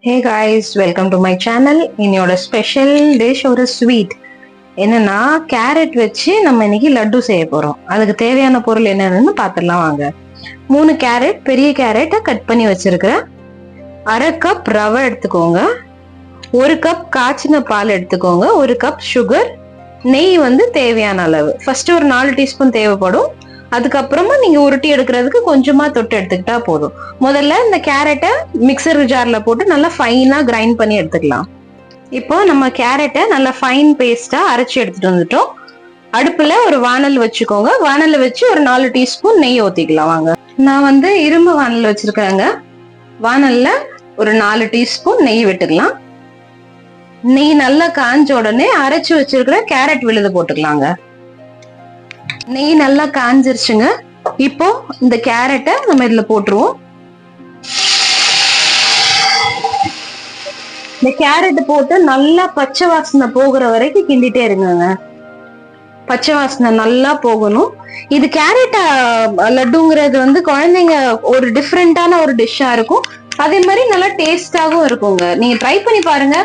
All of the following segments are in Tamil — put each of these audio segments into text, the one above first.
Hey guys, welcome to my channel. என்னோட ஸ்பெஷல் டிஷ் ஒரு ஸ்வீட். என்னன்னா கேரட் வச்சு நம்ம இன்னைக்கு லட்டு செய்ய போறோம். அதுக்கு தேவையான பொருள் என்னன்னு பார்த்துடலாம் வாங்க. 3 கேரட், பெரிய கேரட்டை கட் பண்ணி வச்சிருக்கிறேன். 1/2 கப் ரவை எடுத்துக்கோங்க. 1 கப் காய்ச்சின பால் எடுத்துக்கோங்க. 1 கப் சுகர், நெய் வந்து தேவையான அளவு. ஃபர்ஸ்ட் ஒரு 4 டீஸ்பூன் தேவைப்படும். அதுக்கப்புறமா நீங்க உருட்டி எடுக்கிறதுக்கு கொஞ்சமா தொட்டு எடுத்துக்கிட்டா போதும். முதல்ல இந்த கேரட்டை மிக்சர் ஜார்ல போட்டு நல்லா ஃபைனா கிரைண்ட் பண்ணி எடுத்துக்கலாம். இப்போ நம்ம கேரட்டை நல்லா ஃபைன் பேஸ்டா அரைச்சி எடுத்துட்டு வந்துட்டோம். அடுப்புல ஒரு வானல் வச்சுக்கோங்க. வானல்ல வச்சு ஒரு 4 டீஸ்பூன் நெய் ஊத்திக்கலாம் வாங்க. நான் வந்து இரும்பு வானல் வச்சிருக்கேங்க. வானல்ல ஒரு 4 டீஸ்பூன் நெய் விட்டுக்கலாம். நெய் நல்லா காஞ்ச உடனே அரைச்சு வச்சிருக்கிற கேரட் விழுது போட்டுக்கலாங்க. நெய் நல்லா காஞ்சிருச்சுங்க. இப்போ இந்த கேரட்டை நம்ம இதுல போட்டுருவோம். இந்த கேரட் போட்டு நல்லா பச்சை வாசனை போகிற வரைக்கும் கிண்டிட்டே இருங்க. பச்சை வாசனை நல்லா போகணும். இது கேரட் லட்டுங்கிறது வந்து குழந்தைங்க ஒரு டிஃப்ரெண்டான ஒரு டிஷ்ஷா இருக்கும். அதே மாதிரி நல்லா டேஸ்டாகவும் இருக்குங்க. நீங்க ட்ரை பண்ணி பாருங்க,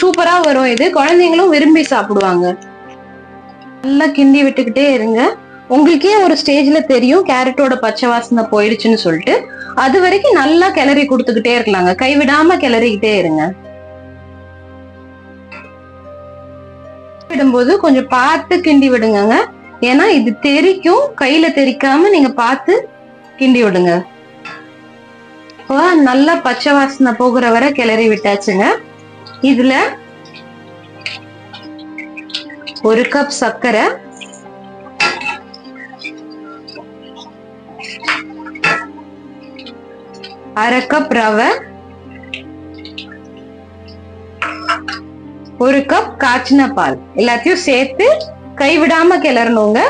சூப்பரா வரும். இது குழந்தைங்களும் விரும்பி சாப்பிடுவாங்க. நல்லா கிண்டி விட்டுக்கிட்டே இருங்க. உங்களுக்கே ஒரு ஸ்டேஜ்ல தெரியும் கேரட்டோட பச்சை வாசனை போயிடுச்சுன்னு சொல்லிட்டு. அது வரைக்கும் நல்லா கிளறி கொடுத்துக்கிட்டே இருக்கலாங்க. கைவிடாம கிளறிக்கிட்டே இருங்க. விடும்போது கொஞ்சம் பார்த்து கிண்டி விடுங்க. ஏன்னா இது தெரிக்கும், கையில தெரிக்காம நீங்க பார்த்து கிண்டி விடுங்க. இப்போ நல்லா பச்சை வாசனை போகிற வரை கிளறி விட்டாச்சுங்க. இதுல 1 கப் சர்க்கரை, 1/2 கப் ரவை, 1 கப் காய்ச்சின பால் எல்லாத்தையும் சேர்த்து கைவிடாம கிளறணுங்க.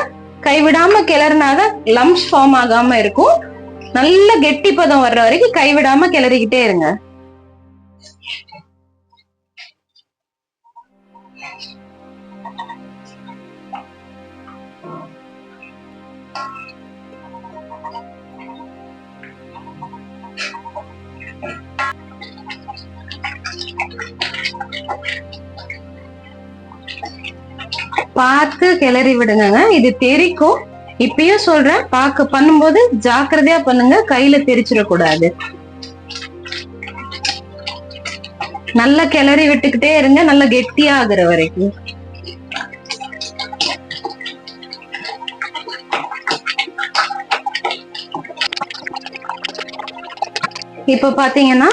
கைவிடாம கிளறினாதான் லம்ப்ஸ் ஃபார்ம் ஆகாம இருக்கும். நல்ல கெட்டி பதம் வர்ற வரைக்கும் கைவிடாம கிளறிக்கிட்டே இருங்க. பார்த்து கிளறி விடுங்க. இது தெரிக்கும். இப்பயும் சொல்றேன், பண்ணும்போது ஜாக்கிரதையா பண்ணுங்க, கையில தெரிச்சிடக்கூடாது. நல்லா கிளறி விட்டுக்கிட்டே இருங்க, நல்லா கெட்டியா ஆகுற வரைக்கும். இப்ப பாத்தீங்கன்னா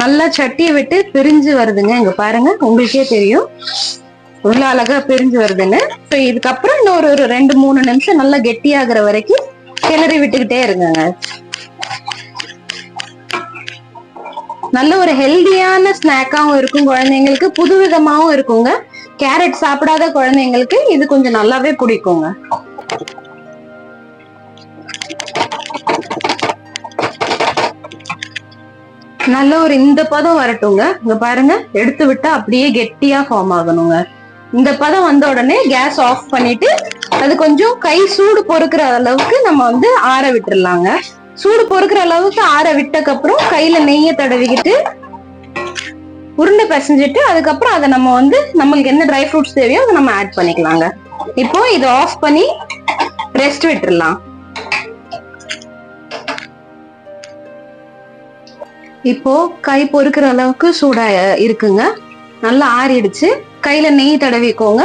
நல்லா சட்டியை விட்டு பிரிஞ்சு வருதுங்க. இங்க பாருங்க, உங்களுக்கே தெரியும் இவ்வளவு அழகா பிரிஞ்சு வருதுன்னு. இதுக்கப்புறம் இன்னொரு 2-3 நிமிஷம் நல்லா கெட்டியாகிற வரைக்கும் கிளறி விட்டுக்கிட்டே இருங்க. நல்ல ஒரு ஹெல்தியான ஸ்நாக்காவும் இருக்கும், குழந்தைங்களுக்கு புதுவிதமாவும் இருக்குங்க. கேரட் சாப்பிடாத குழந்தைங்களுக்கு இது கொஞ்சம் நல்லாவே பிடிக்குங்க. நல்ல ஒரு இந்த பதம் வரட்டுங்க. இங்க பாருங்க, எடுத்து விட்டா அப்படியே கெட்டியா ஃபார்ம் ஆகணுங்க. இந்த பதம் வந்த உடனே கேஸ் ஆஃப் பண்ணிட்டு அது கொஞ்சம் கை சூடு பொறுக்கிற அளவுக்கு நம்ம வந்து ஆற விட்டுறலாங்க. சூடு பொறுக்கிற அளவுக்கு ஆற விட்டக்கு அப்புறம் கையில நெய்யை தடவிக்கிட்டு உருண்டை பிசைஞ்சிட்டு அதுக்கப்புறம் அதை நம்ம வந்து நம்மளுக்கு என்ன ட்ரை ஃப்ரூட்ஸ் தேவையோ அதை நம்ம ஆட் பண்ணிக்கலாங்க. இப்போ இதை ஆஃப் பண்ணி ரெஸ்ட் விட்டுறலாம். இப்போ கை பொறுக்கிற அளவுக்கு சூடா இருக்குங்க. நல்லா ஆறிடுச்சு. கையில நெய் தடவிக்கோங்க.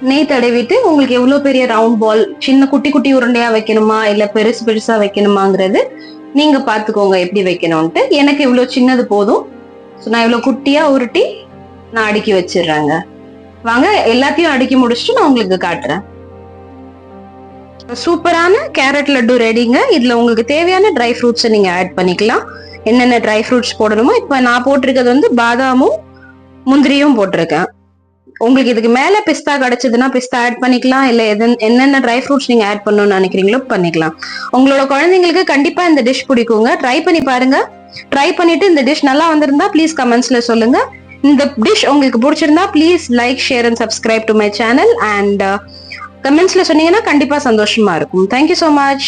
நெய் தடவிட்டு உங்களுக்கு எவ்வளவு பெரிய ரவுண்ட் பால், சின்ன குட்டி குட்டி உருண்டையா வைக்கணுமா இல்ல பெருசு பெருசா வைக்கணுமாங்கிறது நீங்க பாத்துக்கோங்க எப்படி வைக்கணும்ட்டு. எனக்கு இவ்வளவு சின்னது போதும். நான் இவ்வளவு குட்டியா உருட்டி நான் அடுக்கி வச்சிடுறேங்க. வாங்க எல்லாத்தையும் அடுக்கி முடிச்சுட்டு நான் உங்களுக்கு காட்டுறேன். சூப்பரான கேரட் லட்டு ரெடிங்க. இதுல உங்களுக்கு தேவையான ட்ரை ஃப்ரூட்ஸை நீங்க ஆட் பண்ணிக்கலாம். என்னென்ன ட்ரை ஃப்ரூட்ஸ் போடணுமோ இப்ப நான் போட்டிருக்கிறது வந்து பாதாமும் முந்திரியும் போட்டிருக்கேன். உங்களுக்கு இதுக்கு மேல பிஸ்தா கிடைச்சதுன்னா பிஸ்தா ஆட் பண்ணிக்கலாம். இல்ல என்னென்ன ட்ரை ஃப்ரூட்ஸ் நீங்க ஆட் பண்ணணும்னு நினைக்கிறீங்களோ பண்ணிக்கலாம். உங்களோட குழந்தைங்களுக்கு கண்டிப்பா இந்த டிஷ் பிடிக்குங்க. ட்ரை பண்ணி பாருங்க. ட்ரை பண்ணிட்டு இந்த டிஷ் நல்லா வந்திருந்தா ப்ளீஸ் கமெண்ட்ஸ்ல சொல்லுங்க. இந்த டிஷ் உங்களுக்கு பிடிச்சிருந்தா please like, share and subscribe to my channel. And கமெண்ட்ஸ்ல சொன்னீங்கன்னா கண்டிப்பா சந்தோஷமா இருக்கும். Thank you so much.